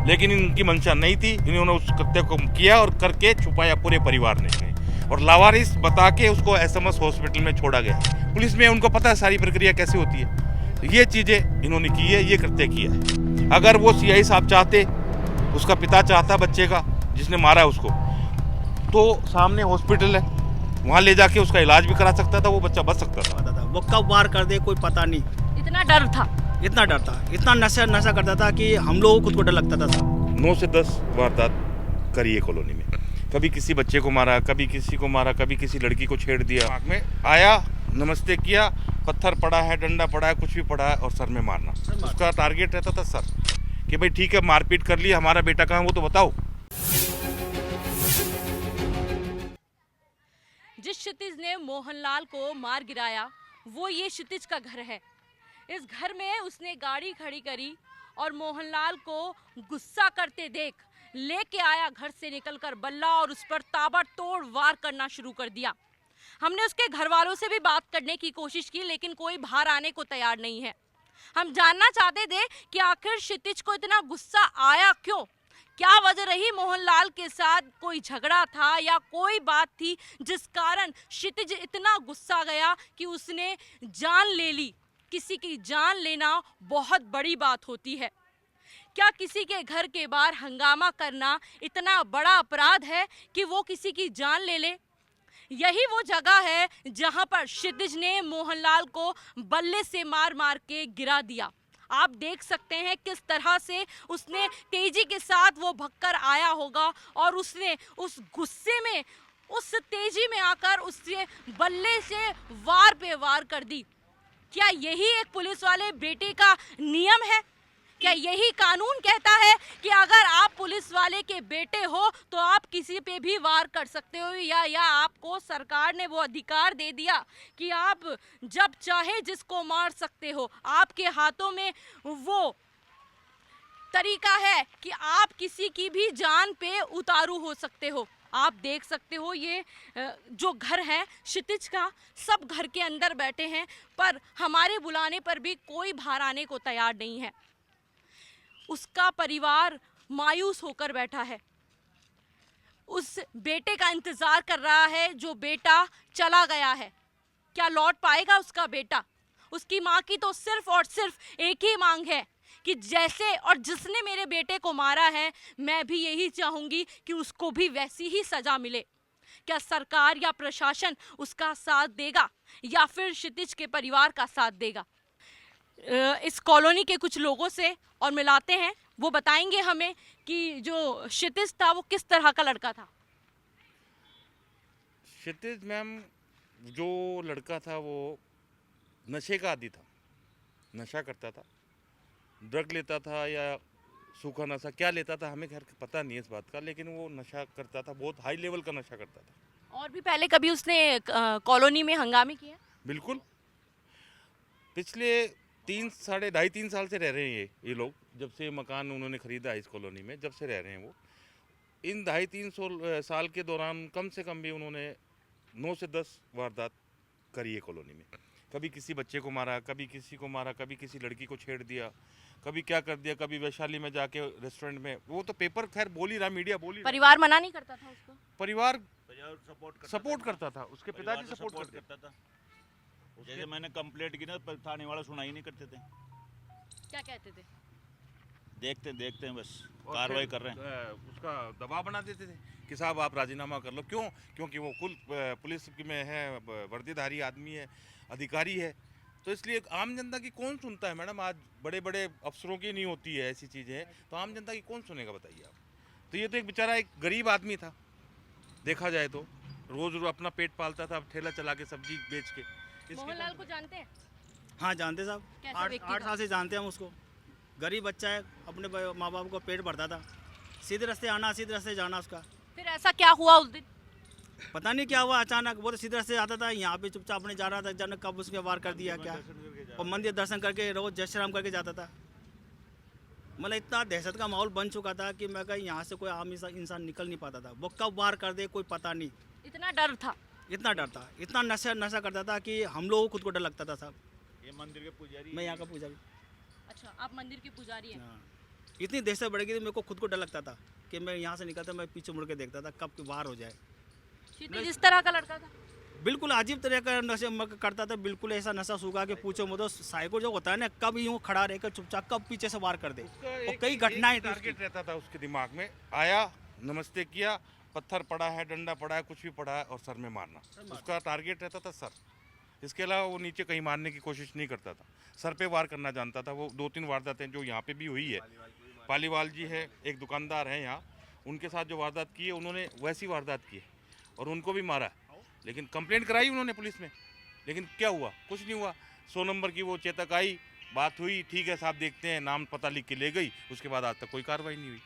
लेकिन इनकी मंशा नहीं थी, इन्होंने उस कृत्य को किया और करके छुपाया पूरे परिवार ने, और लावारिस बता के उसको एसएमएस हॉस्पिटल में छोड़ा गया। पुलिस में उनको पता है सारी प्रक्रिया कैसे होती है। तो ये चीज़ें इन्होंने की है, ये कृत्य किया है। अगर वो सीआई साहब चाहते, उसका पिता चाहता बच्चे का जिसने मारा उसको, तो सामने हॉस्पिटल है, वहाँ ले जाके उसका इलाज भी करा सकता था, वो बच्चा बच सकता था। वो कब वार कर दे कोई पता नहीं, इतना डर था, इतना डर था, इतना नशा करता था कि हम लोगों को खुद को डर लगता था। 9 से 10 वारदात करी है कॉलोनी में। कभी किसी बच्चे को मारा, कभी किसी को मारा, कभी किसी लड़की को छेड़ दिया, आँख में आया, नमस्ते किया, पत्थर पड़ा है, डंडा पड़ा है, कुछ भी पड़ा है, और सर में मारना। उसका टारगेट रहता था सर, कि भाई ठीक है मारपीट कर ली, हमारा बेटा कहाँ है वो तो बताओ। जिस क्षितिज ने मोहनलाल को मार गिराया वो ये क्षितिज का घर है। इस घर में उसने गाड़ी खड़ी करी और मोहनलाल को गुस्सा करते देख लेके आया घर से निकलकर बल्ला और उस पर ताबड़तोड़ वार करना शुरू कर दिया। हमने उसके घर वालों से भी बात करने की कोशिश की लेकिन कोई बाहर आने को तैयार नहीं है। हम जानना चाहते थे कि आखिर क्षितिज को इतना गुस्सा आया क्यों, क्या वजह रही, मोहनलाल के साथ कोई झगड़ा था या कोई बात थी जिस कारण क्षितिज इतना गुस्सा गया कि उसने जान ले ली। किसी की जान लेना बहुत बड़ी बात होती है। क्या किसी के घर के बाहर हंगामा करना इतना बड़ा अपराध है कि वो किसी की जान ले ले? यही वो जगह है जहां पर क्षितिज ने मोहनलाल को बल्ले से मार मार के गिरा दिया। आप देख सकते हैं किस तरह से उसने तेजी के साथ वो भगकर आया होगा और उसने उस गुस्से में, उस तेजी में आकर उससे बल्ले से वार पे वार कर दी। क्या यही एक पुलिस वाले बेटे का नियम है? क्या यही कानून कहता है कि अगर आप पुलिस वाले के बेटे हो तो आप किसी पे भी वार कर सकते हो, या आपको सरकार ने वो अधिकार दे दिया कि आप जब चाहे जिसको मार सकते हो, आपके हाथों में वो तरीका है कि आप किसी की भी जान पे उतारू हो सकते हो। आप देख सकते हो ये जो घर है क्षितिज का, सब घर के अंदर बैठे हैं पर हमारे बुलाने पर भी कोई बाहर आने को तैयार नहीं है। उसका परिवार मायूस होकर बैठा है, उस बेटे का इंतजार कर रहा है जो बेटा चला गया है। क्या लौट पाएगा उसका बेटा? उसकी माँ की तो सिर्फ और सिर्फ एक ही मांग है कि जैसे और जिसने मेरे बेटे को मारा है मैं भी यही चाहूँगी कि उसको भी वैसी ही सजा मिले। क्या सरकार या प्रशासन उसका साथ देगा या फिर क्षितिज के परिवार का साथ देगा? इस कॉलोनी के कुछ लोगों से और मिलाते हैं, वो बताएंगे हमें कि जो क्षितिज था वो किस तरह का लड़का था। क्षितिज मैम जो लड़का था वो नशे का आदी था, नशा करता था, ड्रग लेता था या सूखा नशा क्या लेता था हमें खैर पता नहीं है इस बात का, लेकिन वो नशा करता था, बहुत हाई लेवल का नशा करता था। और भी पहले कभी उसने कॉलोनी में हंगामे किए? बिल्कुल, पिछले 3-3.5 साल से रह रहे हैं ये लोग, जब से मकान उन्होंने खरीदा है इस कॉलोनी में, जब से रह रहे हैं वो। इन 2.5-3 साल के दौरान कम से कम भी उन्होंने 9 से 10 वारदात करी है कॉलोनी में। कभी किसी बच्चे को मारा, कभी किसी को मारा, कभी किसी लड़की को छेड़ दिया, कभी क्या कर दिया, कभी वैशाली में जाके रेस्टोरेंट में, वो तो पेपर खैर बोल ही रहा, मीडिया बोल ही रहा। परिवार मना नहीं करता था उसको? परिवार सपोर्ट करता था, उसके पिताजी सपोर्ट करता था। जैसे मैंने कंप्लेंट की ना, थाने वाला सुनाई नहीं करते थे। क्या कहते थे? देखते हैं बस, कार्रवाई कर रहे हैं। उसका दबाव बना देते थे कि साहब आप राजीनामा कर लो। क्यों? क्योंकि वो कुल पुलिस में है, वर्दीधारी आदमी है, अधिकारी है, तो इसलिए आम जनता की कौन सुनता है मैडम? आज बड़े बड़े अफसरों की नहीं होती है ऐसी चीज़ें, तो आम जनता की कौन सुनेगा बताइए आप? तो ये तो एक बेचारा एक गरीब आदमी था, देखा जाए तो रोज अपना पेट पालता था, ठेला चला के सब्जी बेच के। मोहनलाल को जानते हैं? हाँ जानते साहब, कैसा व्यक्ति 8 था? साल से जानते हैं हम उसको। गरीब बच्चा है, अपने माँ बाप को पेट भरता था, सीधे रास्ते आना सीधे रास्ते जाना उसका। फिर ऐसा क्या हुआ उस दिन? पता नहीं क्या हुआ, अचानक वो तो सीधे रास्ते आता था, यहाँ पे चुपचाप अपने जा रहा था, जाने कब उसके वार कर दिया क्या, और मंदिर दर्शन करके रोज जय श्री राम करके जाता था। मतलब इतना दहशत का माहौल बन चुका था कि मैं कहीं यहाँ से कोई आम इंसान निकल नहीं पाता था। वो कब वार कर दे कोई पता नहीं, इतना डर था, इतना डर था, इतना नशा करता था कि हम लोगों को खुद को डर लगता था साहब। ये मंदिर के पुजारी, मैं यहाँ का पुजारी। अच्छा, आप मंदिर के पुजारी हैं। हाँ। इतनी दहशत बढ़ गई थी, मेरे को खुद को डर लगता था कि मैं यहाँ से निकलता, मैं पीछे मुड़ के देखता था कब बाहर हो जाए। क्षितिज इस तरह का लड़का था? बिल्कुल अजीब तरह का नशे करता था, बिल्कुल ऐसा नशा सूखा के पूछो मत। साइको जो होता है ना, कब यूँ खड़ा रहकर चुपचाप कब पीछे से वार कर दे। और कई घटनाएं थी उसकी। टारगेट रहता था उसके दिमाग में, आया नमस्ते किया, पत्थर पड़ा है, डंडा पड़ा है, कुछ भी पड़ा है और सर में मारना, उसका टारगेट रहता था सर। इसके अलावा वो नीचे कहीं मारने की कोशिश नहीं करता था, सर पे वार करना जानता था। वो 2-3 वारदातें जो यहाँ पे भी हुई है, पालीवाल जी है, एक दुकानदार है यहाँ, उनके साथ जो वारदात की है उन्होंने वैसी वारदात की है और उनको भी मारा है। लेकिन कंप्लेंट कराई उन्होंने पुलिस में, लेकिन क्या हुआ? कुछ नहीं हुआ। 100 नंबर की वो चेतक आई, बात हुई, ठीक है साहब देखते हैं, नाम पता लिख के ले गई, उसके बाद आज तक कोई कार्रवाई नहीं हुई।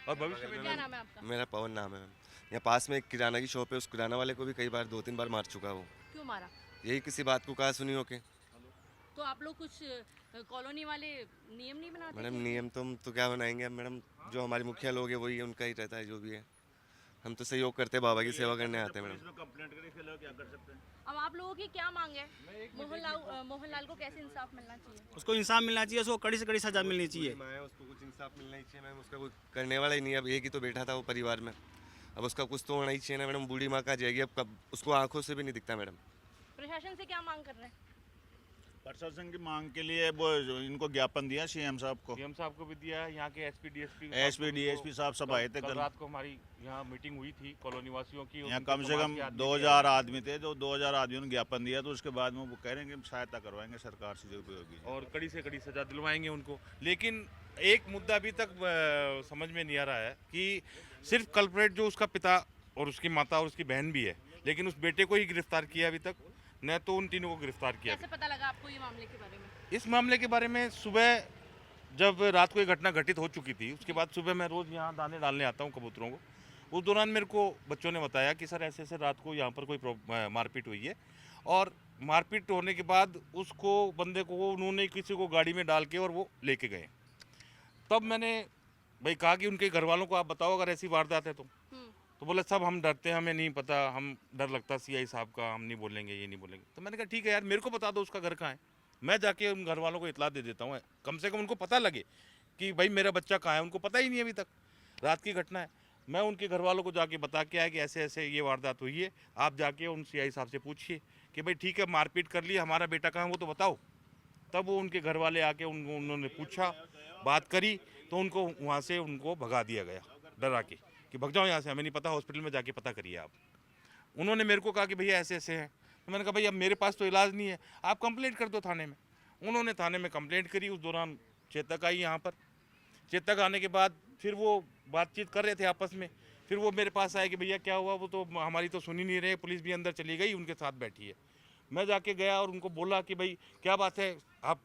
और भविष्य में क्या नाम है आपका? मेरा पवन नाम है मैम। यहाँ पास में एक किराना की शॉप है, उस किराना वाले को भी कई बार 2-3 बार मार चुका है वो। क्यों मारा? यही किसी बात को कहा सुनी हो के। तो आप लोग कुछ कॉलोनी वाले नियम नहीं बनाते? मैडम नियम तो हम तो क्या बनाएंगे अब मैडम, जो हमारे मुखिया लोग हैं वही उनका ही रहता है जो भी है। हम तो सहयोग करते हैं, बाबा की सेवा करने आते हैं मैडम। कंप्लेंट करी, फिर लोग क्या कर सकते हैं? अब आप लोगों की क्या मांग है? मोहनलाल को कैसे इंसाफ मिलना चाहिए? उसको इंसाफ मिलना चाहिए, उसको कड़ी से कड़ी सजा मिलनी चाहिए। उसको कुछ इंसाफ मिलना ही चाहिए मैम, उसका कोई करने वाला ही नहीं है। अब एक ही तो बेटा था वो परिवार में, अब उसका कुछ तो होना ही चाहिए ना मैडम। बूढ़ी माँ कहाँ जाएगी अब, कब उसको आंखों से भी नहीं दिखता मैडम। प्रशासन से क्या मांग कर रहे हैं? प्रशासन की मांग के लिए वो इनको ज्ञापन दिया सीएम साहब को, सीएम साहब को भी दिया है, यहाँ के एसपी डीएसपी साहब सब आए थे कल कल। रात को हमारी यहाँ मीटिंग हुई थी कॉलोनी वासियों की। यहाँ उनके कम से समाज कम के आदमी 2000 आदमी थे, जो 2000 आदमियों ने ज्ञापन दिया, तो उसके बाद में वो कह रहे हैं कि सहायता करवाएंगे सरकार से जो भी होगी, और कड़ी से कड़ी सजा दिलवाएंगे उनको। लेकिन एक मुद्दा अभी तक समझ में नहीं आ रहा है कि सिर्फ कल्प्रेट जो उसका पिता और उसकी माता और उसकी बहन भी है, लेकिन उस बेटे को ही गिरफ्तार किया अभी तक, न तो उन तीनों को गिरफ्तार किया। कैसे पता लगा आपको ये मामले के बारे में? इस मामले के बारे में सुबह जब रात को ये घटना घटित हो चुकी थी, उसके बाद सुबह मैं रोज़ यहाँ दाने डालने आता हूँ कबूतरों को। उस दौरान मेरे को बच्चों ने बताया कि सर ऐसे ऐसे रात को यहाँ पर कोई मारपीट हुई है, और मारपीट होने के बाद उसको बंदे को उन्होंने किसी को गाड़ी में डाल के और वो लेके गए। तब मैंने भाई कहा कि उनके घर वालों को आप बताओ अगर ऐसी वारदात है तो बोले सब हम डरते हैं, हमें नहीं पता, हम डर लगता सीआई साहब का, हम नहीं बोलेंगे, ये नहीं बोलेंगे। तो मैंने कहा ठीक है यार, मेरे को बता दो उसका घर कहाँ है, मैं जाके उन घर वालों को इतला दे देता हूँ, कम से कम उनको पता लगे कि भाई मेरा बच्चा कहाँ है। उनको पता ही नहीं अभी तक, रात की घटना है। मैं उनके घर वालों को जाके बता के आया कि ऐसे ऐसे ये वारदात हुई है, आप जाके उन सीआई साहब से पूछिए कि भाई ठीक है मारपीट कर ली, हमारा बेटा कहाँ है वो तो बताओ। तब वो उनके घर वाले आके उन्होंने पूछा, बात करी, तो उनको वहाँ से उनको भगा दिया गया डरा के कि भग जाओ यहाँ से, हमें नहीं पता, हॉस्पिटल में जाके पता करिए आप। उन्होंने मेरे को कहा कि भैया ऐसे ऐसे हैं। तो मैंने कहा भैया मेरे पास तो इलाज नहीं है, आप कंप्लेंट कर दो थाने में। उन्होंने थाने में कंप्लेंट करी। उस दौरान चेतक आई यहाँ पर। चेतक आने के बाद फिर वो बातचीत कर रहे थे आपस में, फिर वो मेरे पास आए कि भैया क्या हुआ, वो तो हमारी तो सुन ही नहीं रहे, पुलिस भी अंदर चली गई, उनके साथ बैठी है। मैं जाके गया और उनको बोला कि भाई क्या बात है, आप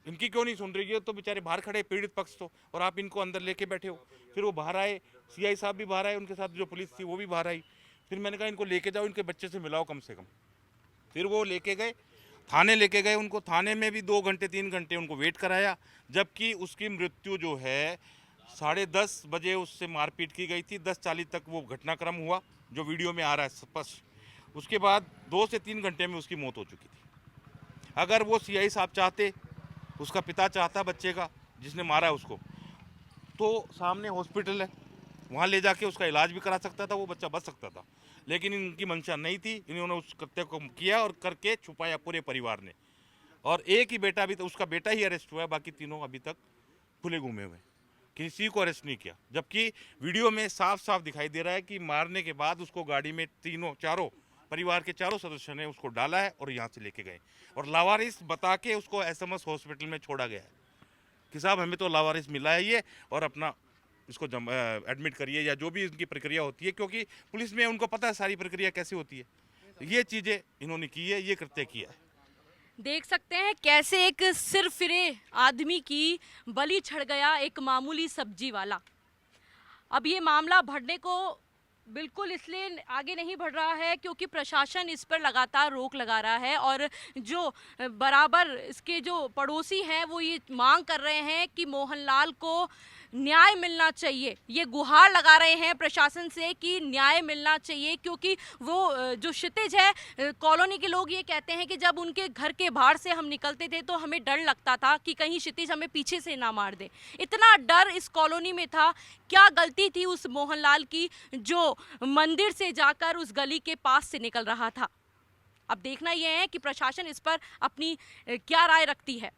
इनकी क्यों नहीं सुन रही है, तो बेचारे बाहर खड़े पीड़ित पक्ष तो, और आप इनको अंदर लेके बैठे हो। फिर वो बाहर आए, सीआई साहब भी बाहर आए, उनके साथ जो पुलिस थी वो भी बाहर आई। फिर मैंने कहा इनको लेके जाओ, इनके बच्चे से मिलाओ कम से कम। फिर वो लेके गए, थाने लेके गए उनको। थाने में भी 2 घंटे 3 घंटे उनको वेट कराया, जबकि उसकी मृत्यु जो है 10:30 बजे उससे मारपीट की गई थी। 10:40 तक वो घटनाक्रम हुआ जो वीडियो में आ रहा है स्पष्ट। उसके बाद 2 से 3 घंटे में उसकी मौत हो चुकी थी। अगर वो सीआई साहब चाहते, उसका पिता चाहता बच्चे का जिसने मारा उसको, तो सामने हॉस्पिटल है, वहाँ ले जाके उसका इलाज भी करा सकता था, वो बच्चा बच सकता था। लेकिन इनकी मंशा नहीं थी, इन्होंने उस कृत्य को किया और करके छुपाया पूरे परिवार ने। और एक ही बेटा, अभी तो उसका बेटा ही अरेस्ट हुआ है, बाकी तीनों अभी तक खुले घूमे हुए, किसी को अरेस्ट नहीं किया। जबकि वीडियो में साफ साफ दिखाई दे रहा है कि मारने के बाद उसको गाड़ी में चारों परिवार के चारों सदस्यों ने उसको डाला है और यहाँ से लेके गए, और लावारिस बता के उसको एसएमएस हॉस्पिटल में छोड़ा गया है कि साहब हमें तो लावारिस मिला है ये, और अपना इसको एडमिट करिए, या जो भी इनकी प्रक्रिया होती है, क्योंकि पुलिस में उनको पता है सारी प्रक्रिया कैसे होती है। ये चीज़ें इन्होंने की है, ये कृत्य किया है। देख सकते हैं कैसे एक सिर फिरे आदमी की बलि चढ़ गया एक मामूली सब्जी वाला। अब ये मामला बढ़ने को बिल्कुल इसलिए आगे नहीं बढ़ रहा है क्योंकि प्रशासन इस पर लगातार रोक लगा रहा है, और जो बराबर इसके जो पड़ोसी हैं वो ये मांग कर रहे हैं कि मोहनलाल को न्याय मिलना चाहिए। ये गुहार लगा रहे हैं प्रशासन से कि न्याय मिलना चाहिए, क्योंकि वो जो क्षितिज है, कॉलोनी के लोग ये कहते हैं कि जब उनके घर के बाहर से हम निकलते थे तो हमें डर लगता था कि कहीं क्षितिज हमें पीछे से ना मार दे। इतना डर इस कॉलोनी में था। क्या गलती थी उस मोहनलाल की जो मंदिर से जाकर उस गली के पास से निकल रहा था? अब देखना यह है कि प्रशासन इस पर अपनी क्या राय रखती है।